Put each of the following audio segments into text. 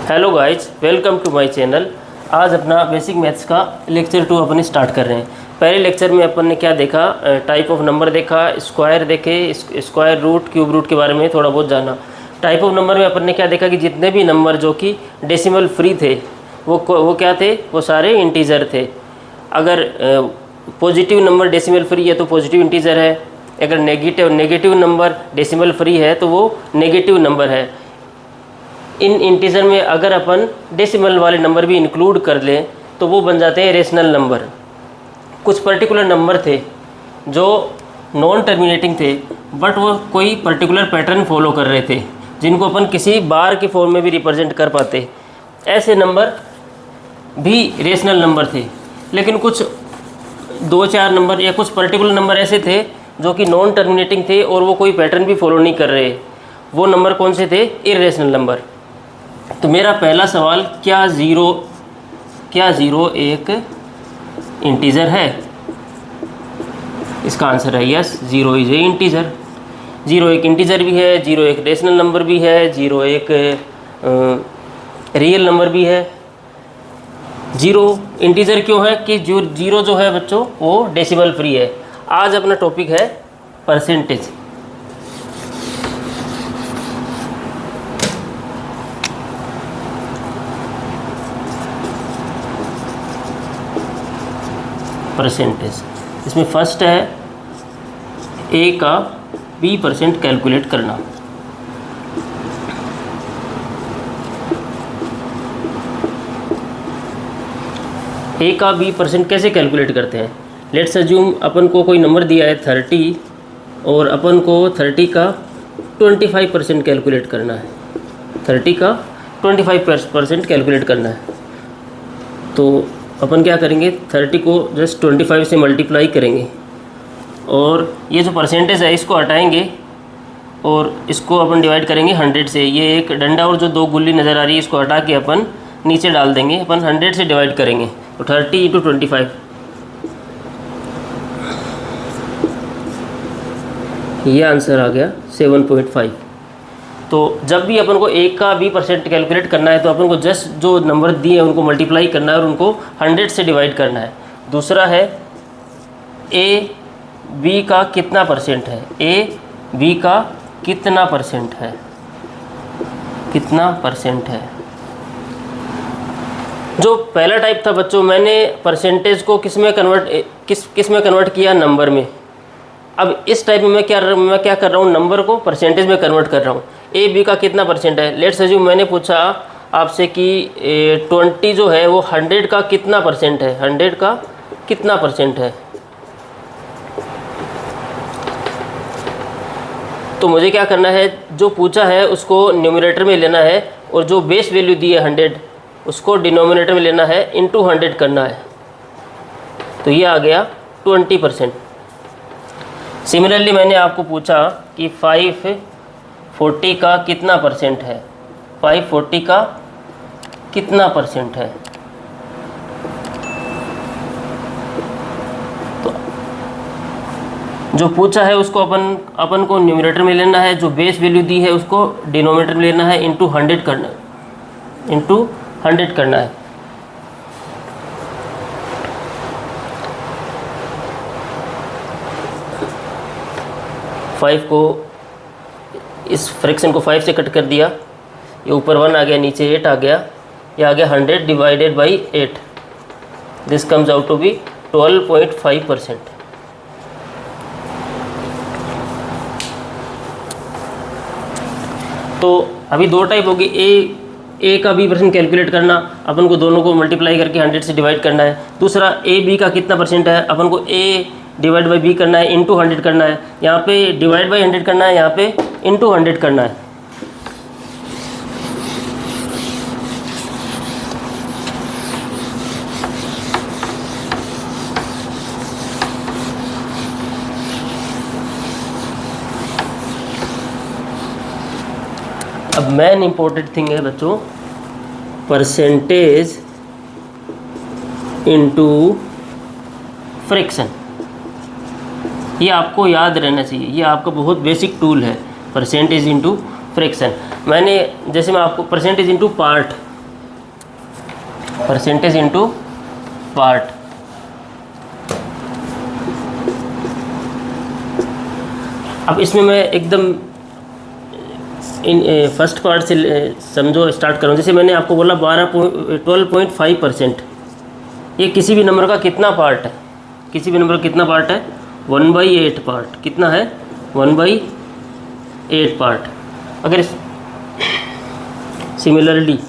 Hello guys, welcome to my channel. आज अपना basic maths का लेक्चर 2 अपन स्टार्ट कर रहे हैं। पहले लेक्चर में अपन ने क्या देखा, टाइप ऑफ नंबर देखा, स्क्वायर देखे, स्क्वायर रूट, क्यूब रूट के बारे में थोड़ा बहुत जाना। टाइप ऑफ नंबर में अपन ने क्या देखा कि जितने भी नंबर जो कि डेसिमल फ्री थे वो क्या थे, वो सारे इंटीजर थे। अगर पॉजिटिव नंबर डेसिमल फ्री है तो पॉजिटिव इंटीजर है, अगर नेगेटिव नंबर डेसिमल फ्री है तो वो नेगेटिव नंबर है। इन इंटीजर में अगर अपन डेसिमल वाले नंबर भी इंक्लूड कर लें तो वो बन जाते हैं रेशनल नंबर। कुछ पर्टिकुलर नंबर थे जो नॉन टर्मिनेटिंग थे बट वो कोई पर्टिकुलर पैटर्न फॉलो कर रहे थे, जिनको अपन किसी बार के फॉर्म में भी रिप्रेजेंट कर पाते। ऐसे नंबर भी रेशनल नंबर थे। लेकिन कुछ 2-4 नंबर या कुछ पर्टिकुलर नंबर ऐसे थे जो कि नॉन टर्मिनेटिंग थे और वो कोई पैटर्न भी फॉलो नहीं कर रहे। वो नंबर कौन से थे? Irrational number. तो मेरा पहला सवाल, क्या ज़ीरो एक इंटीजर है? इसका आंसर है yes, zero is a integer. Zero एक इंटीजर भी है, ज़ीरो एक रेशनल नंबर भी है, ज़ीरो एक रियल नंबर भी है। ज़ीरो इंटीजर क्यों है कि जो ज़ीरो जो है बच्चों वो डेसिमल फ्री है। आज अपना टॉपिक है परसेंटेज। परसेंटेज इसमें फर्स्ट है ए का b% कैलकुलेट करना। ए का b% कैसे कैलकुलेट करते हैं? लेट्स अज्यूम अपन को कोई नंबर दिया है 30 और अपन को 30 का 25% कैलकुलेट करना है। 30 का 25% कैलकुलेट करना है तो अपन क्या करेंगे, 30 को जस्ट 25 से मल्टीप्लाई करेंगे और ये जो परसेंटेज है इसको हटाएंगे और इसको अपन डिवाइड करेंगे 100 से। ये एक डंडा और जो 2 गुल्ली नज़र आ रही है इसको हटा के अपन नीचे डाल देंगे। अपन 100 से डिवाइड करेंगे तो 30 × 25, ये आंसर आ गया 7.5। तो जब भी अपन को एक का b% कैलकुलेट करना है तो अपन को जस्ट जो नंबर दिए हैं उनको मल्टीप्लाई करना है और उनको 100 से डिवाइड करना है। दूसरा है ए बी का कितना परसेंट है, ए बी का कितना परसेंट है, कितना परसेंट है। जो पहला टाइप था बच्चों, मैंने परसेंटेज को किस में कन्वर्ट किया, नंबर में। अब इस टाइप में मैं क्या कर रहा हूँ, नंबर को परसेंटेज में कन्वर्ट कर रहा हूँ। ए बी का कितना परसेंट है। लेट्स अज्यूम मैंने पूछा आपसे कि 20 जो है वो 100 का कितना परसेंट है, 100 का कितना परसेंट है। तो मुझे क्या करना है, जो पूछा है उसको न्यूमरेटर में लेना है और जो बेस वैल्यू दी है 100 उसको डिनोमिनेटर में लेना है, इंटू 100 करना है। तो ये आ गया 20%। सिमिलरली मैंने आपको पूछा कि 540 का कितना परसेंट है, 540 का कितना परसेंट है। तो जो पूछा है उसको अपन को न्यूमरेटर में लेना है, जो बेस वैल्यू दी है उसको डिनोमिनेटर में लेना है, इंटू 100 करना है। फाइव को, इस फ्रैक्शन को 5 से कट कर दिया, ये ऊपर 1 आ गया, नीचे 8 आ गया, ये आ गया 100 divided by 8। This comes out to be 12.5%। तो अभी 2 टाइप होगी, ए का b% कैलकुलेट करना, अपन को दोनों को मल्टीप्लाई करके 100 से डिवाइड करना है। दूसरा ए बी का कितना परसेंट है, अपन को ए डिवाइड बाई बी करना है, इंटू 100 करना है। यहाँ पे डिवाइड बाई 100 करना है, यहाँ पे इंटू 100 करना है। अब मेन इम्पोर्टेंट थिंग है बच्चों, परसेंटेज इंटू फ्रैक्शन। ये आपको याद रहना चाहिए, ये आपका बहुत बेसिक टूल है, परसेंटेज इंटू फ्रैक्शन। मैंने जैसे मैं आपको percentage into part, percentage into part. अब इसमें मैं एकदम फर्स्ट पार्ट से समझो स्टार्ट करूँ। जैसे मैंने आपको बोला 12.5%, ये किसी भी नंबर का कितना पार्ट है? किसी भी नंबर का कितना पार्ट है? 1/8 पार्ट। कितना है? 1/8 पार्ट। अगर सिमिलरली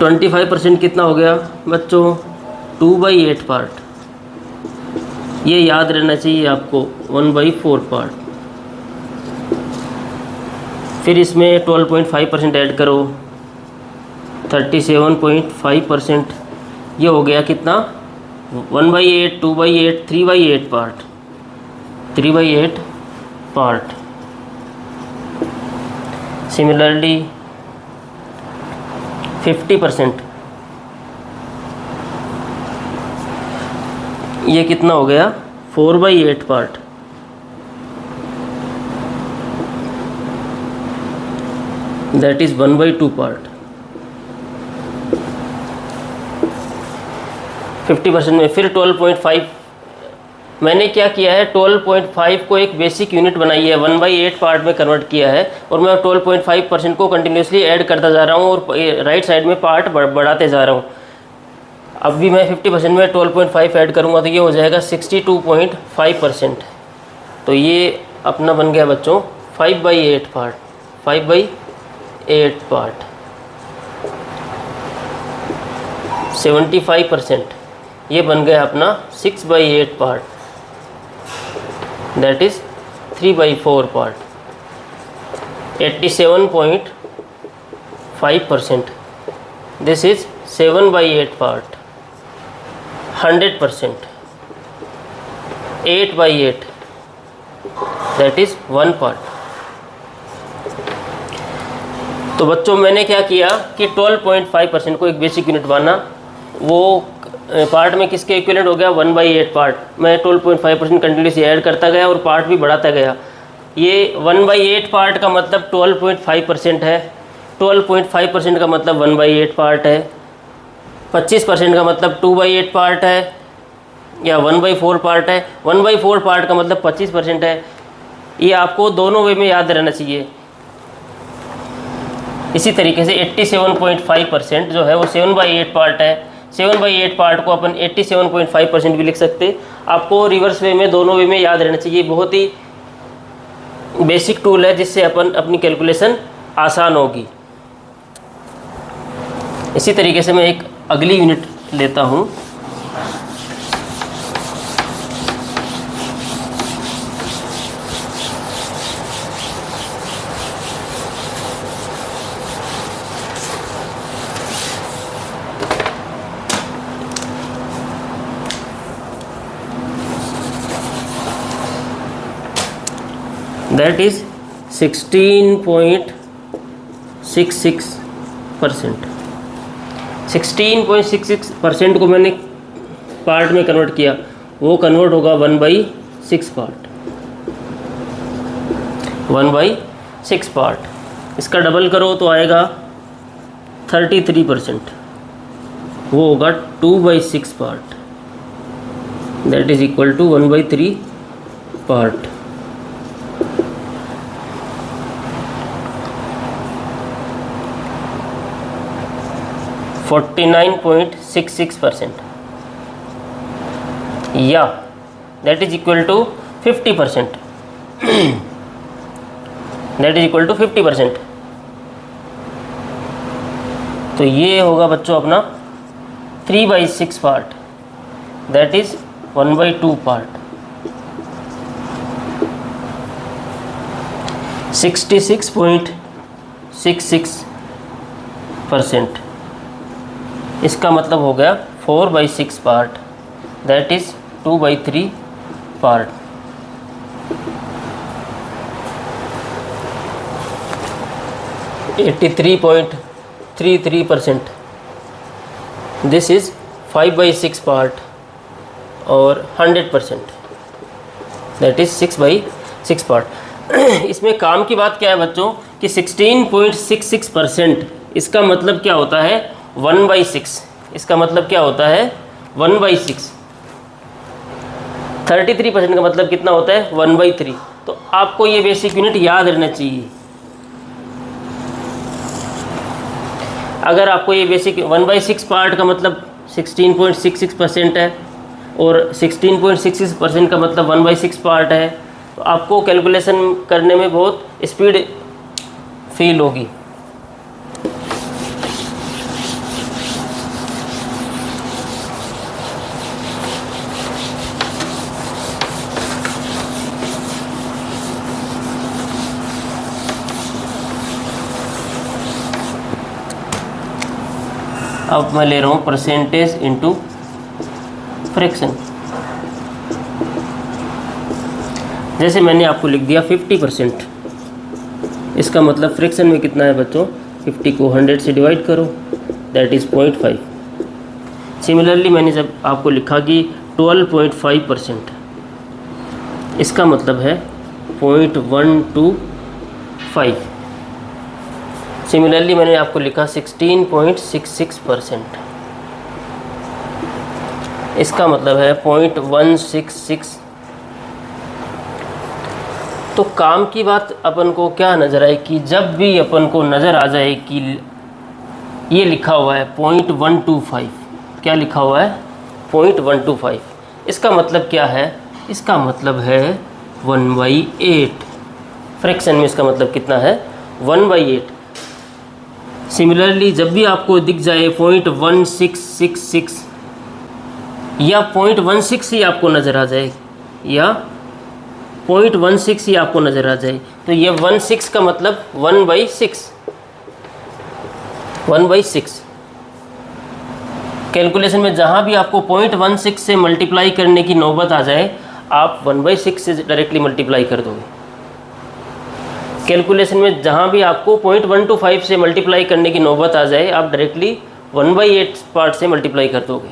25% कितना हो गया बच्चों? 2/8 पार्ट। ये याद रहना चाहिए आपको, 1/4 पार्ट। फिर इसमें 12.5% ऐड करो, 37.5%। ये हो गया कितना? 1/8, 2/8, 3/8 पार्ट। 3/8 पार्ट। सिमिलरली 50%, ये कितना हो गया? 4/8 पार्ट। That is 1/2 part. 50% में फिर 12.5, मैंने क्या किया है? 12.5 को एक बेसिक यूनिट बनाई है, 1/8 पार्ट में कन्वर्ट किया है, और मैं 12.5% को कंटिन्यूसली ऐड करता जा रहा हूँ और राइट साइड में पार्ट बढ़ाते जा रहा हूँ। अब भी मैं 50% में 12.5 ऐड करूँगा तो ये हो जाएगा 62.5%। तो ये अपना बन गया बच्चों 5/8 पार्ट। 5/8 पार्ट। 75%, ये बन गया अपना 6/8 part. That is 3/4 part. 87.5%, this is 7/8 part. 100%, 8/8, that is 1 part. तो बच्चों मैंने क्या किया कि 12.5% को एक बेसिक यूनिट माना, वो पार्ट में किसके इक्विवेलेंट हो गया? 1/8 पार्ट। मैं 12.5% कंटिन्यूसली ऐड करता गया और पार्ट भी बढ़ाता गया। ये 1/8 पार्ट का मतलब 12.5% है, 12.5% का मतलब 1/8 पार्ट है, 25% का मतलब 2/8 पार्ट है, या 1/4 पार्ट है। 1/4 पार्ट का मतलब 25% है। ये आपको दोनों वे में याद रहना चाहिए। इसी तरीके से 87.5% जो है वो 7/8 पार्ट है। 7/8 पार्ट को अपन 87.5% भी लिख सकते। आपको रिवर्स वे में, दोनों वे में याद रहना चाहिए। बहुत ही बेसिक टूल है जिससे अपन अपनी कैलकुलेशन आसान होगी। इसी तरीके से मैं एक अगली यूनिट लेता हूँ। That is 16.66%। 16.66% को मैंने पार्ट में कन्वर्ट किया, वो कन्वर्ट होगा 1/6 पार्ट। 1/6 पार्ट। इसका डबल करो तो आएगा 33%, वो होगा 2/6 part. That is equal to 1/3 part. (49.66%) या that is equal to 50%। That is equal to 50%। तो ये होगा बच्चों अपना 3/6 पार्ट। That is 1/2 part. 66.66%। इसका मतलब हो गया 4/6 part. That is 2/3 part. (83.33%). This is 5/6 part और 100%। That is 6/6 part. इसमें काम की बात क्या है बच्चों कि 16.66%, इसका मतलब क्या होता है 1/6, इसका मतलब क्या होता है 1/6। 33% का मतलब कितना होता है 1/3। तो आपको ये बेसिक यूनिट याद रहना चाहिए। अगर आपको ये बेसिक 1/6 पार्ट का मतलब 16.66% है और 16.66% का मतलब 1/6 पार्ट है, तो आपको कैलकुलेशन करने में बहुत स्पीड फील होगी। अब मैं ले रहा हूँ परसेंटेज इनटू फ्रैक्शन। जैसे मैंने आपको लिख दिया 50%, इसका मतलब फ्रैक्शन में कितना है बच्चों, 50 को 100 से डिवाइड करो, दैट इज़ 0.5। सिमिलरली मैंने जब आपको लिखा कि 12.5%, इसका मतलब है 0.125। सिमिलरली मैंने आपको लिखा 16.66%, इसका मतलब है 0.166। तो काम की बात अपन को क्या नज़र आए कि जब भी अपन को नज़र आ जाए कि ये लिखा हुआ है 0.125, क्या लिखा हुआ है 0.125, इसका मतलब क्या है, इसका मतलब है 1/8। फ्रैक्शन में इसका मतलब कितना है 1/8। सिमिलरली जब भी आपको दिख जाए 0.1666 या 0.16 ही आपको नज़र आ जाए, या 0.16 ही आपको नज़र आ जाए, तो ये 16 का मतलब 1/6। कैलकुलेशन में जहाँ भी आपको 0.16 से मल्टीप्लाई करने की नौबत आ जाए, आप 1/6 से डायरेक्टली मल्टीप्लाई कर दोगे। कैलकुलेशन में जहाँ भी आपको 0.125 से मल्टीप्लाई करने की नौबत आ जाए, आप डायरेक्टली 1/8 पार्ट से मल्टीप्लाई कर दोगे।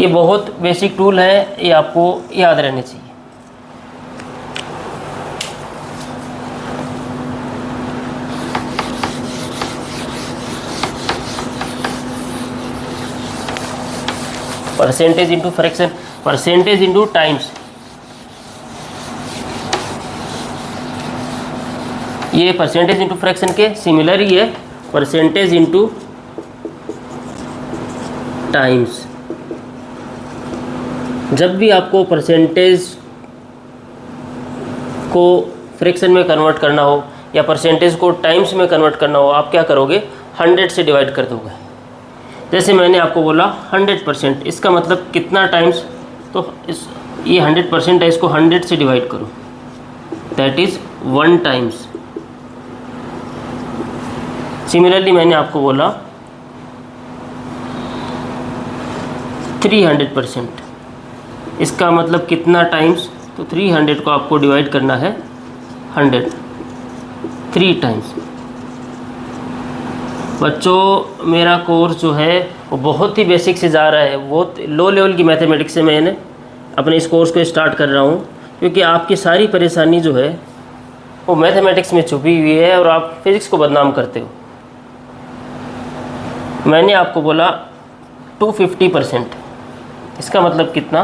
ये बहुत बेसिक टूल है, ये आपको याद रहने चाहिए। Percentage into fraction, percentage into times, ये परसेंटेज इंटू फ्रैक्शन के सिमिलर ही है, परसेंटेज इंटू टाइम्स। जब भी आपको परसेंटेज को फ्रैक्शन में कन्वर्ट करना हो या परसेंटेज को टाइम्स में कन्वर्ट करना हो, आप क्या करोगे 100 से डिवाइड कर दोगे। जैसे मैंने आपको बोला 100%, इसका मतलब कितना टाइम्स, तो ये 100% है, इसको 100 से डिवाइड करो, दैट इज़ 1 टाइम्स। सिमिलरली मैंने आपको बोला 300%, इसका मतलब कितना टाइम्स, तो 300 को आपको डिवाइड करना है 100, 3 टाइम्स। बच्चों मेरा कोर्स जो है वो बहुत ही बेसिक से जा रहा है, बहुत लो लेवल की मैथमेटिक्स से मैंने अपने इस कोर्स को स्टार्ट कर रहा हूँ, क्योंकि आपकी सारी परेशानी जो है वो मैथमेटिक्स में छुपी हुई है और आप फिज़िक्स को बदनाम करते हो। मैंने आपको बोला 250%, इसका मतलब कितना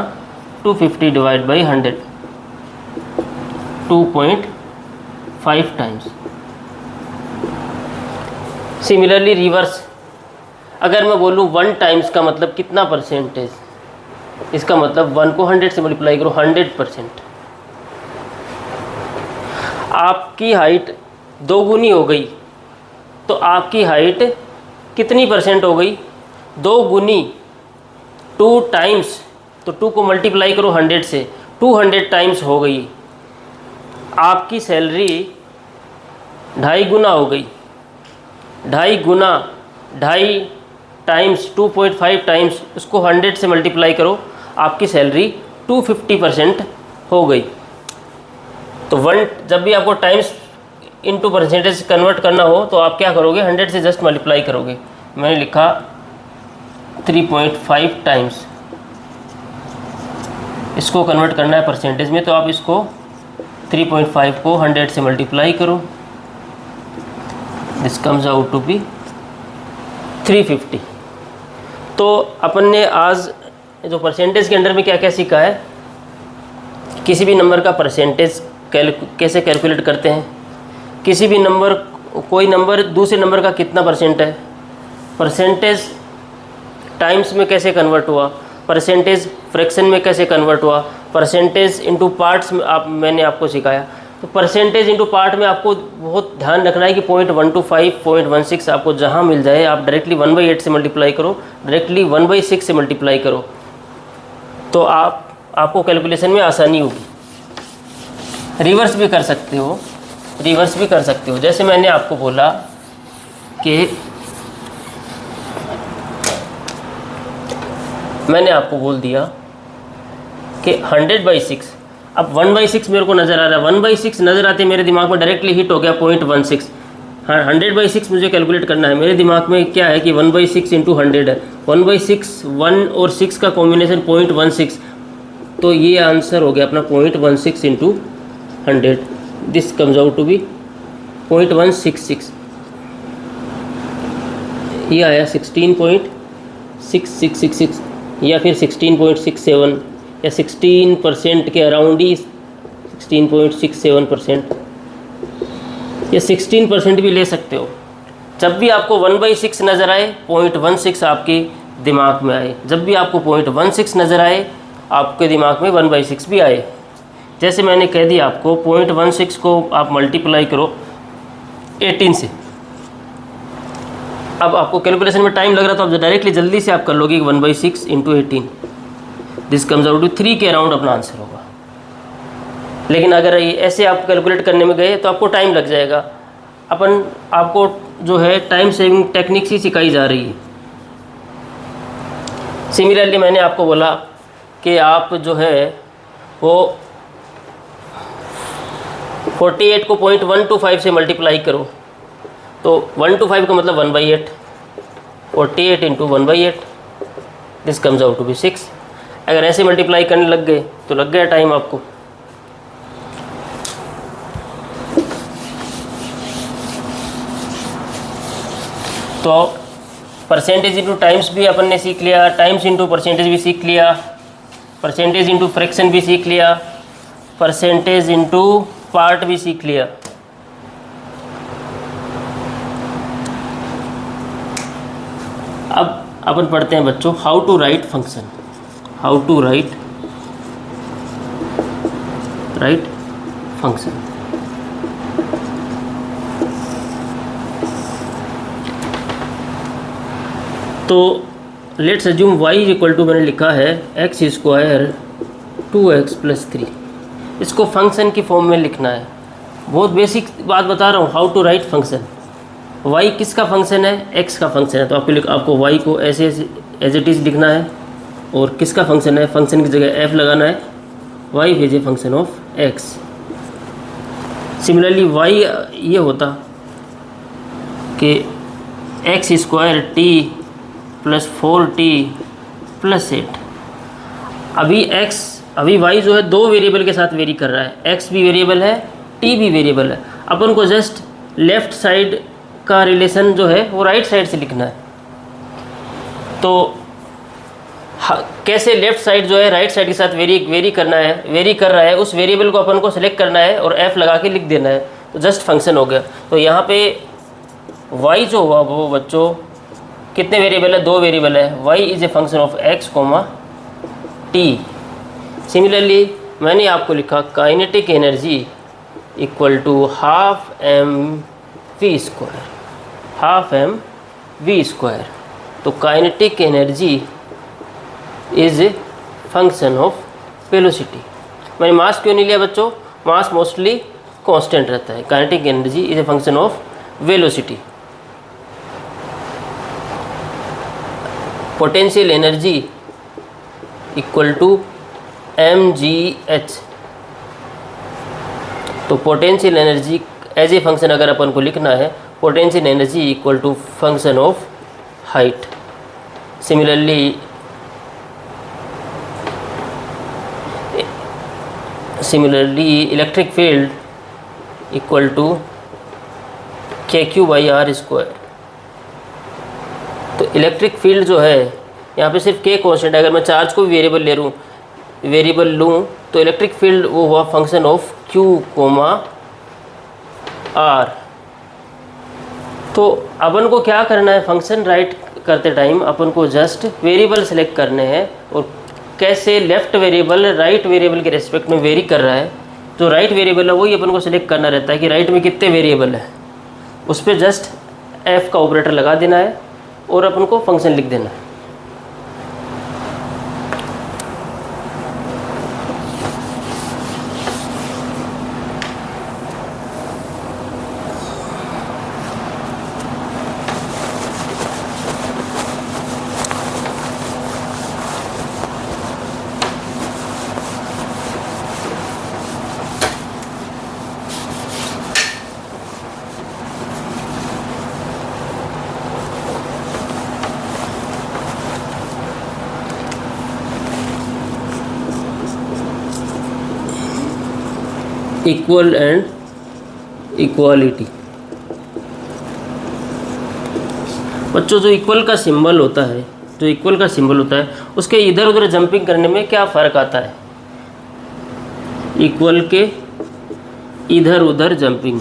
250 divide by 100, 2.5 times. Similarly reverse, अगर मैं बोलूँ 1 टाइम्स का मतलब कितना परसेंटेज, इसका मतलब 1 को 100 से मल्टीप्लाई करो, 100%। आपकी हाइट 2 गुनी हो गई, तो आपकी हाइट कितनी परसेंट हो गई, 2 गुनी 2 टाइम्स, तो 2 को मल्टीप्लाई करो 100 से, 200 टाइम्स हो गई। आपकी सैलरी 2.5 गुना हो गई, 2.5 गुना 2.5 टाइम्स 2.5 टाइम्स, उसको 100 से मल्टीप्लाई करो, आपकी सैलरी 250% हो गई। तो 1 जब भी आपको टाइम्स इनटू परसेंटेज कन्वर्ट करना हो, तो आप क्या करोगे 100 से जस्ट मल्टीप्लाई करोगे। मैंने लिखा 3.5 टाइम्स, इसको कन्वर्ट करना है परसेंटेज में, तो आप इसको 3.5 को 100 से मल्टीप्लाई करो, this comes out to be 350। तो अपन ने आज जो परसेंटेज के अंडर में क्या क्या सीखा है, किसी भी नंबर का परसेंटेज कैसे कैलकुलेट करते हैं, किसी भी नंबर, कोई नंबर दूसरे नंबर का कितना परसेंट है, परसेंटेज टाइम्स में कैसे कन्वर्ट हुआ, परसेंटेज फ्रैक्शन में कैसे कन्वर्ट हुआ, परसेंटेज इनटू पार्ट्स में मैंने आपको सिखाया। तो परसेंटेज इनटू पार्ट में आपको बहुत ध्यान रखना है कि 0.125, 0.16 आपको जहाँ मिल जाए आप डायरेक्टली 1/8 से मल्टीप्लाई करो, डायरेक्टली 1/6 से मल्टीप्लाई करो, तो आपको कैलकुलेशन में आसानी होगी। रिवर्स भी कर सकते हो, रिवर्स भी कर सकते हो। जैसे मैंने आपको बोला कि मैंने आपको बोल दिया कि 100/6, अब 1/6 मेरे को नज़र आ रहा है, 1/6 नज़र आते मेरे दिमाग में डायरेक्टली हिट हो गया 0.16। हाँ, 100/6 मुझे कैलकुलेट करना है, मेरे दिमाग में क्या है कि 1/6 इंटू 100 है, 1/6 1 और 6 का कॉम्बिनेशन 0.16, तो ये आंसर हो गया अपना 0.16 into 100, this comes out to be 0.166। ये आया 16.6666 या फिर 16.67 या 16% के अराउंड ही, 16.67% या 16% भी ले सकते हो। जब भी आपको 1/6 नज़र आए, 0.16 आपके दिमाग में आए, जब भी आपको 0.16 नज़र आए आपके दिमाग में 1/6 भी आए। जैसे मैंने कह दिया आपको 0.16 को आप मल्टीप्लाई करो 18 से, अब आपको कैलकुलेशन में टाइम लग रहा था, अब डायरेक्टली जल्दी से आप कर लोगे 1/6 into 18, this comes out to 3 के अराउंड अपना आंसर होगा। लेकिन अगर ऐसे आप कैलकुलेट करने में गए तो आपको टाइम लग जाएगा। आपको जो है टाइम सेविंग टेक्निक्स ही सिखाई जा रही है। सिमिलरली मैंने आपको बोला कि आप जो है वो 48 को 0.125 से मल्टीप्लाई करो, तो 125 का मतलब 1/8, 48 into 1/8, this comes out to be 6। अगर ऐसे मल्टीप्लाई करने लग गए तो लग गया टाइम आपको। तो परसेंटेज इंटू टाइम्स भी अपन ने सीख लिया, टाइम्स इंटू परसेंटेज भी सीख लिया, परसेंटेज इंटू फ्रैक्शन भी सीख लिया, परसेंटेज इंटू पार्ट भी सीख लिया। अब अपन पढ़ते हैं बच्चों how to write function, how to write function. तो let's assume y equal to मैंने लिखा है x² 2x + 3, इसको फंक्शन की फॉर्म में लिखना है। बहुत बेसिक बात बता रहा हूँ, how to write function. y किसका फंक्शन है? x का फंक्शन है, तो आपको y को ऐसे एज इट इज़ लिखना है। और किसका फंक्शन है? फंक्शन की जगह f लगाना है, y is a function of x। Similarly y ये होता कि x² t + 4t + 8। अभी y जो है दो वेरिएबल के साथ वेरी कर रहा है, x भी वेरिएबल है, t भी वेरिएबल है। अपन को जस्ट लेफ़्ट साइड का रिलेशन जो है वो राइट साइड से लिखना है। तो कैसे लेफ़्ट साइड जो है राइट साइड के साथ वेरी कर रहा है, उस वेरिएबल को अपन को सिलेक्ट करना है और f लगा के लिख देना है, तो जस्ट फंक्शन हो गया। तो यहाँ पे y जो हुआ वो बच्चों कितने वेरिएबल है? दो वेरिएबल है, y is a function of x, t। Similarly मैंने आपको लिखा kinetic energy equal to ½ mv², ½ mv²। तो kinetic energy is a function of velocity. मैंने मास क्यों नहीं लिया बच्चों? मास मोस्टली कांस्टेंट रहता है। Kinetic energy is a function of velocity. Potential energy equal to mgh। तो potential energy as a function अगर अपन को लिखना है, potential energy equal to function of height. Similarly electric field equal to kq/r²। तो electric field जो है यहाँ पे सिर्फ के कांस्टेंट है। अगर मैं चार्ज को वेरिएबल लूँ तो इलेक्ट्रिक फील्ड वो हुआ function of Q comma R. तो अपन को क्या करना है, फंक्शन राइट करते टाइम अपन को जस्ट वेरिएबल सेलेक्ट करने हैं, और कैसे लेफ्ट वेरिएबल राइट वेरिएबल के रेस्पेक्ट में वेरी कर रहा है, तो राइट वेरिएबल है वही अपन को सिलेक्ट करना रहता है कि राइट में कितने वेरिएबल है, उस पर जस्ट एफ का ऑपरेटर लगा देना है और अपन को फंक्शन लिख देना है। Equal and equality. बच्चों जो इक्वल का सिंबल होता है, उसके इधर उधर जंपिंग करने में क्या फ़र्क आता है? इक्वल के इधर उधर जंपिंग,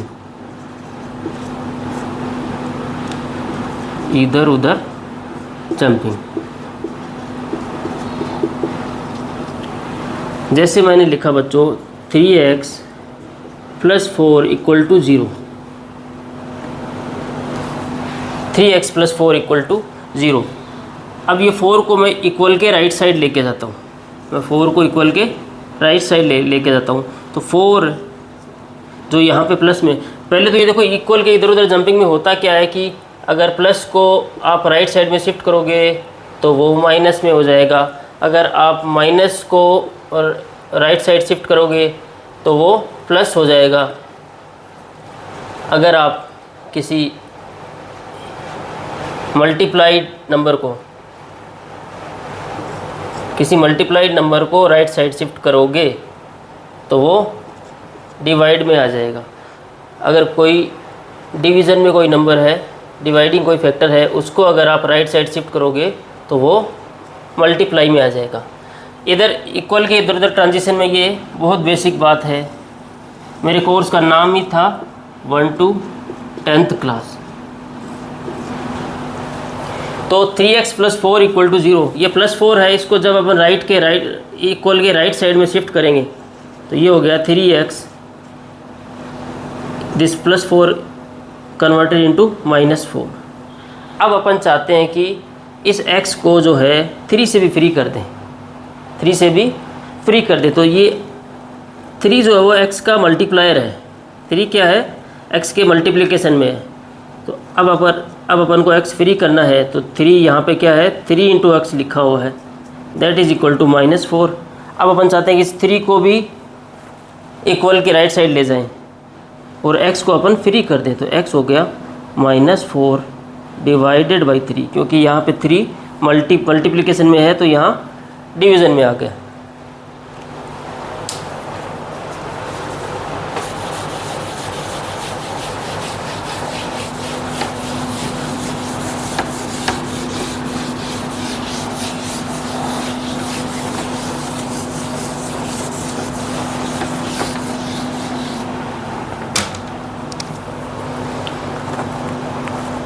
जैसे मैंने लिखा बच्चों 3x + 4 = 0, 3x + 4 = 0। अब ये 4 को मैं इक्वल के राइट साइड लेके जाता हूँ, लेके जाता हूँ। तो 4 जो यहाँ पे प्लस में, पहले तो ये देखो इक्वल के इधर उधर जंपिंग में होता क्या है कि अगर प्लस को आप राइट साइड में शिफ्ट करोगे तो वो माइनस में हो जाएगा, अगर आप माइनस को और राइट साइड शिफ्ट करोगे तो वो प्लस हो जाएगा। अगर आप किसी मल्टीप्लाइड नंबर को राइट साइड शिफ्ट करोगे तो वो डिवाइड में आ जाएगा। अगर कोई डिवीज़न में कोई नंबर है, डिवाइडिंग कोई फैक्टर है, उसको अगर आप राइट साइड शिफ्ट करोगे तो वो मल्टीप्लाई में आ जाएगा। इधर इक्वल के इधर उधर ट्रांजिशन में ये बहुत बेसिक बात है। मेरे कोर्स का नाम ही था 1 to 10th क्लास। तो 3x + 4 = 0, ये +4 है, इसको जब अपन इक्वल के राइट साइड में शिफ्ट करेंगे तो ये हो गया 3x, दिस +4 कन्वर्टेड इनटू -4। अब अपन चाहते हैं कि इस x को जो है 3 से भी फ्री कर दें, तो ये 3 जो है वो x का मल्टीप्लायर है। 3 क्या है? x के मल्टीप्लिकेशन में है। तो अब अपन को x फ्री करना है, तो 3 यहाँ पे क्या है, 3 × x लिखा हुआ है, दैट इज इक्वल टू -4। अब अपन चाहते हैं कि इस 3 को भी इक्वल के राइट साइड ले जाएं और x को अपन फ्री कर दें, तो x हो गया -4 डिवाइडेड बाई 3, क्योंकि यहाँ पे 3 मल्टीप्लिकेशन में है तो यहाँ डिवीज़न में आ गया।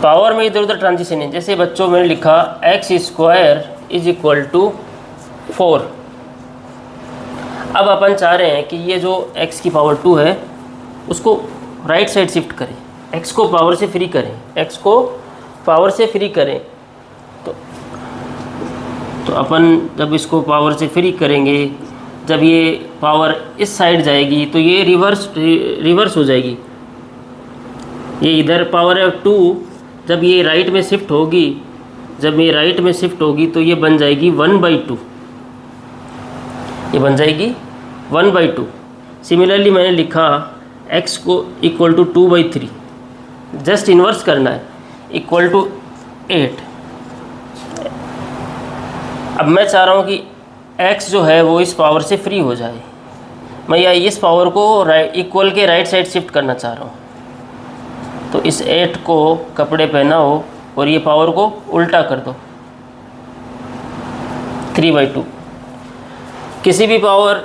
पावर में इधर उधर ट्रांजिशन है। जैसे बच्चों मैंने लिखा x² = 4। अब अपन चाह रहे हैं कि ये जो x की पावर 2 है उसको राइट साइड शिफ्ट करें, x को पावर से फ्री करें। तो अपन जब इसको पावर से फ्री करेंगे, जब ये पावर इस साइड जाएगी तो ये रिवर्स हो जाएगी। ये इधर पावर है 2, जब ये राइट में शिफ्ट होगी तो ये बन जाएगी 1/2, ये बन जाएगी 1/2। सिमिलरली मैंने लिखा x को इक्वल टू 2/3, जस्ट इन्वर्स करना है, इक्वल टू 8। अब मैं चाह रहा हूँ कि x जो है वो इस पावर से फ्री हो जाए, मैं या इस पावर को इक्वल के राइट साइड शिफ्ट करना चाह रहा हूँ। तो इस 8 को कपड़े पहनाओ और ये पावर को उल्टा कर दो 3/2। किसी भी पावर,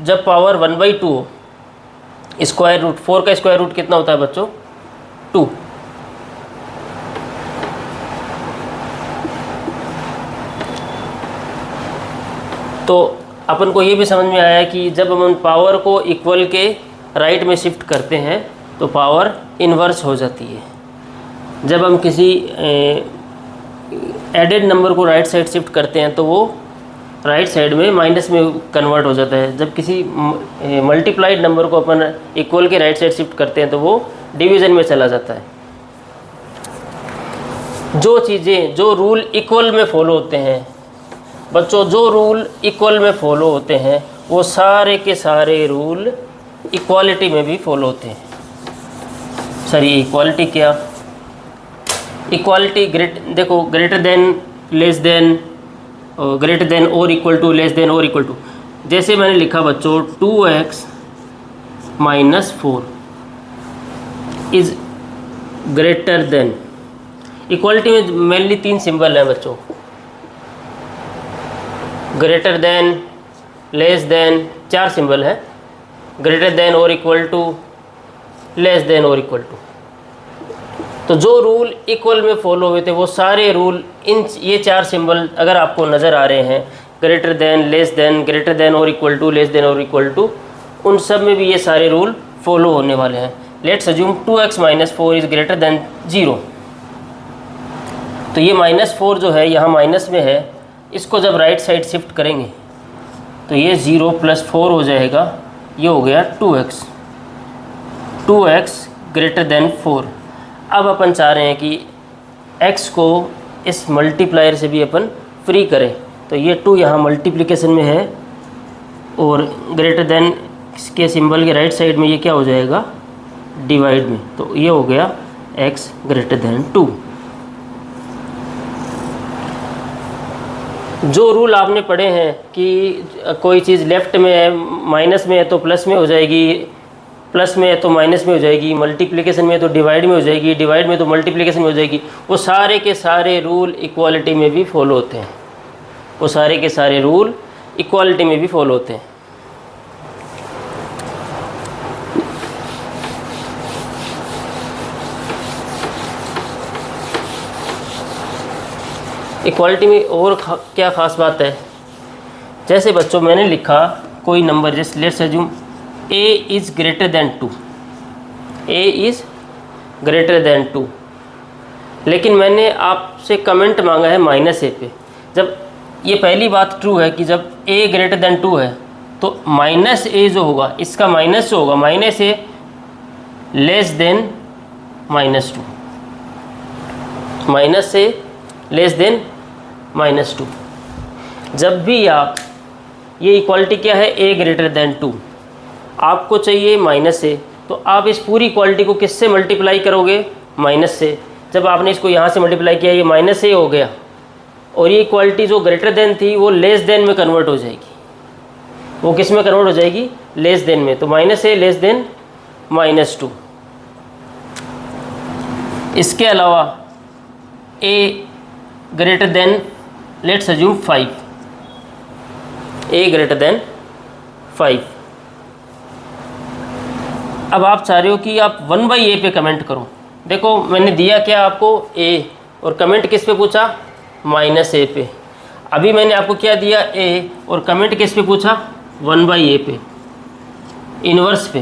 जब पावर 1/2 हो, स्क्वायर रूट 4 का स्क्वायर रूट कितना होता है बच्चों? 2। तो अपन को ये भी समझ में आया कि जब हम पावर को इक्वल के राइट में शिफ्ट करते हैं तो पावर इन्वर्स हो जाती है। जब हम किसी एडेड नंबर को राइट साइड शिफ्ट करते हैं तो वो राइट साइड में माइनस में कन्वर्ट हो जाता है। जब किसी मल्टीप्लाइड नंबर को अपन इक्वल के राइट साइड शिफ्ट करते हैं तो वो डिवीज़न में चला जाता है। जो चीज़ें, जो रूल इक्वल में फॉलो होते हैं बच्चों, जो रूल इक्वल में फॉलो होते हैं वो सारे के सारे रूल इक्वालिटी में भी फॉलो होते हैं। सॉरी, इक्वालिटी क्या, इक्वालिटी देखो, greater than, less than, greater than और इक्वल टू, लेस देन और इक्वल टू। जैसे मैंने लिखा बच्चों 2x - 4 is greater than. Equality में मेनली 3 सिंबल हैं बच्चों, greater than, less than, 4 symbol है, ग्रेटर देन और इक्वल टू, लेस देन और इक्वल टू। तो जो रूल इक्वल में फॉलो हुए थे वो सारे रूल, इन ये 4 सिंबल अगर आपको नज़र आ रहे हैं, greater than, less than, greater than और इक्वल टू, लेस देन और इक्वल टू, उन सब में भी ये सारे रूल फॉलो होने वाले हैं। Let's assume 2x - 4 is greater than 0। तो ये -4 जो है यहाँ माइनस में है, इसको जब राइट साइड शिफ्ट करेंगे तो ये 0 + 4 हो जाएगा, ये हो गया 2x। 2x greater than 4। अब अपन चाह रहे हैं कि x को इस मल्टीप्लायर से भी अपन फ्री करें, तो ये 2 यहाँ मल्टीप्लिकेशन में है और ग्रेटर देन के सिंबल के राइट साइड में ये क्या हो जाएगा? डिवाइड में। तो ये हो गया x ग्रेटर देन 2। जो रूल आपने पढ़े हैं कि कोई चीज़ लेफ़्ट में है, माइनस में है तो प्लस में हो जाएगी, प्लस में है तो माइनस में हो जाएगी, मल्टीप्लिकेशन में है तो डिवाइड में हो जाएगी, डिवाइड में तो मल्टीप्लिकेशन में हो जाएगी, वो सारे के सारे रूल इक्वालिटी में भी फॉलो होते हैं। वो सारे के सारे रूल इक्वालिटी में भी फॉलो होते हैं। इक्वालिटी में और क्या ख़ास बात है? जैसे बच्चों मैंने लिखा कोई नंबर, जैसे let's assume a is greater than 2, a is greater than 2, लेकिन मैंने आपसे कमेंट मांगा है -a पे। जब ये पहली बात ट्रू है कि जब a ग्रेटर देन 2 है तो -a जो होगा, इसका माइनस जो होगा, -a less than -2, -a less than -2। जब भी आप, ये इक्वालिटी क्या है? a ग्रेटर देन 2, आपको चाहिए -a, तो आप इस पूरी इक्वालिटी को किससे मल्टीप्लाई करोगे? माइनस से। जब आपने इसको यहाँ से मल्टीप्लाई किया, ये -a हो गया और ये इक्वालिटी जो ग्रेटर देन थी वो लेस देन में कन्वर्ट हो जाएगी। वो किस में कन्वर्ट हो जाएगी? लेस देन में। तो -a लेस देन -2। इसके अलावा a greater than, let's assume 5, a greater than 5। अब आप चाह रहे हो कि आप 1/a पे कमेंट करो। देखो मैंने दिया क्या आपको? a, और कमेंट किस पे पूछा? -a पे। अभी मैंने आपको क्या दिया? a, और कमेंट किस पे पूछा? 1/a पे, इन्वर्स पे।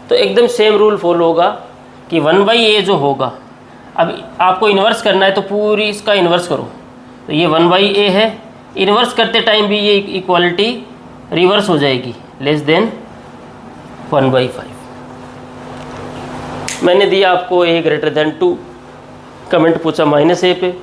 तो एकदम सेम रूल फॉलो होगा कि 1/a जो होगा, अब आपको इन्वर्स करना है तो पूरी इसका इन्वर्स करो। तो ये 1/a है, इन्वर्स करते टाइम भी ये इक्वालिटी रिवर्स हो जाएगी, लेस देन 1/5। मैंने दिया आपको a ग्रेटर देन 2, कमेंट पूछा -a पे।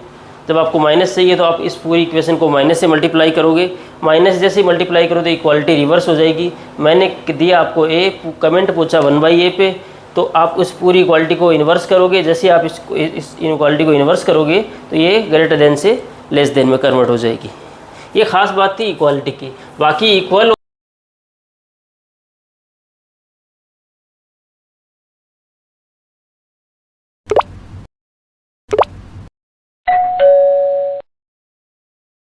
जब आपको माइनस चाहिए तो आप इस पूरी इक्वेशन को माइनस से मल्टीप्लाई करोगे, माइनस जैसे ही मल्टीप्लाई करो तो इक्वालिटी रिवर्स हो जाएगी। मैंने दिया आपको a, कमेंट पूछा 1/a पे, तो आप उस पूरी इक्वालिटी को इन्वर्स करोगे। जैसे आप इस इक्वालिटी को इन्वर्स करोगे तो ये ग्रेटर देन से लेस देन में कन्वर्ट हो जाएगी। ये ख़ास बात थी इक्वालिटी की। बाकी इक्वल